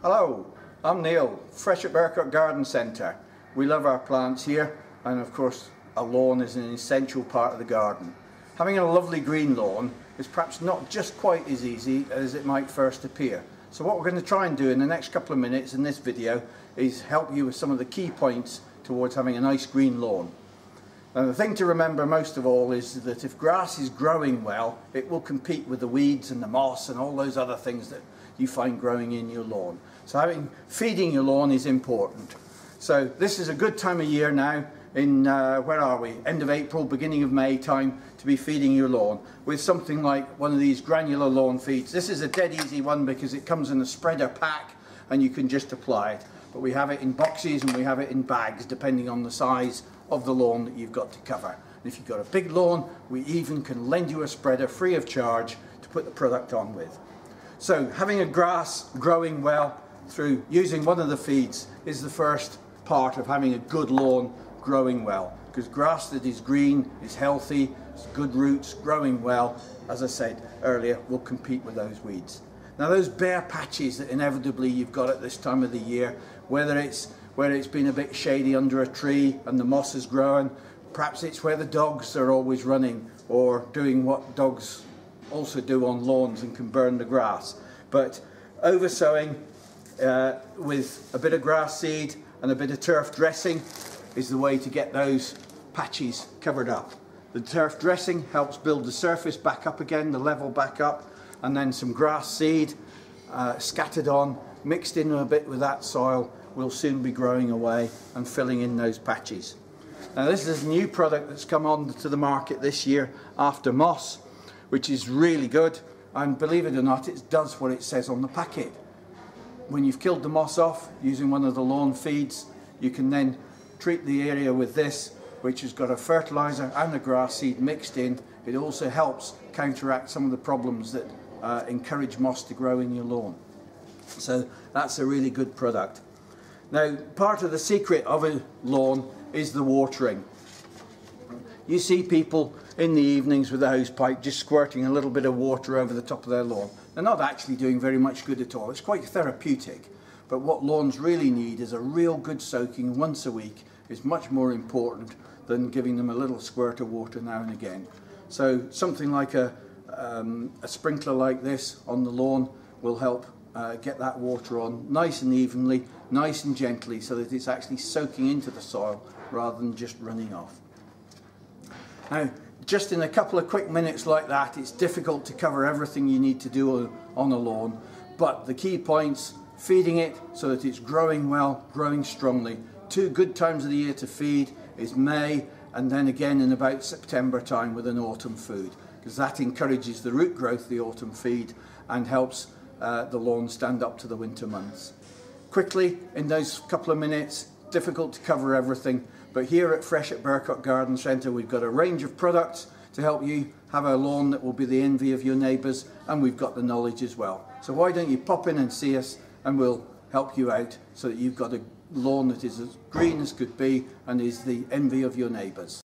Hello, I'm Neil, fresh at Burcock Garden Centre. We love our plants here, and of course a lawn is an essential part of the garden. Having a lovely green lawn is perhaps not just quite as easy as it might first appear. So what we're going to try and do in the next couple of minutes in this video is help you with some of the key points towards having a nice green lawn. Now the thing to remember most of all is that if grass is growing well, it will compete with the weeds and the moss and all those other things that you find growing in your lawn. So feeding your lawn is important. So this is a good time of year now in, where are we? End of April, beginning of May time to be feeding your lawn with something like one of these granular lawn feeds. This is a dead easy one because it comes in a spreader pack and you can just apply it. But we have it in boxes and we have it in bags depending on the size of the lawn that you've got to cover. And if you've got a big lawn, we even can lend you a spreader free of charge to put the product on with. So having a grass growing well through using one of the feeds is the first part of having a good lawn growing well, because grass that is green is healthy, it's good roots, growing well, as I said earlier, will compete with those weeds. Now those bare patches that inevitably you've got at this time of the year, whether it's where it's been a bit shady under a tree and the moss is growing, perhaps it's where the dogs are always running or doing what dogs also do on lawns and can burn the grass. But over sowing with a bit of grass seed and a bit of turf dressing is the way to get those patches covered up. The turf dressing helps build the surface back up again, the level back up, and then some grass seed scattered on, mixed in a bit with that soil, will soon be growing away and filling in those patches. Now this is a new product that's come on to the market this year after moss, which is really good, and believe it or not, it does what it says on the packet. When you've killed the moss off using one of the lawn feeds, you can then treat the area with this, which has got a fertilizer and a grass seed mixed in. It also helps counteract some of the problems that encourage moss to grow in your lawn. So that's a really good product. Now, part of the secret of a lawn is the watering. You see people in the evenings with a hose pipe just squirting a little bit of water over the top of their lawn. They're not actually doing very much good at all. It's quite therapeutic. But what lawns really need is a real good soaking once a week is much more important than giving them a little squirt of water now and again. So something like a sprinkler like this on the lawn will help get that water on nice and evenly, nice and gently, so that it's actually soaking into the soil rather than just running off. Now, just in a couple of quick minutes like that, it's difficult to cover everything you need to do on a lawn, but the key points: feeding it so that it's growing well, growing strongly. Two good times of the year to feed is May and then again in about September time with an autumn food, because that encourages the root growth, the autumn feed, and helps the lawn stand up to the winter months. Quickly, in those couple of minutes, difficult to cover everything, but here at Fresh at Burcock Garden Centre we've got a range of products to help you have a lawn that will be the envy of your neighbours, and we've got the knowledge as well. So why don't you pop in and see us and we'll help you out so that you've got a lawn that is as green as could be and is the envy of your neighbours.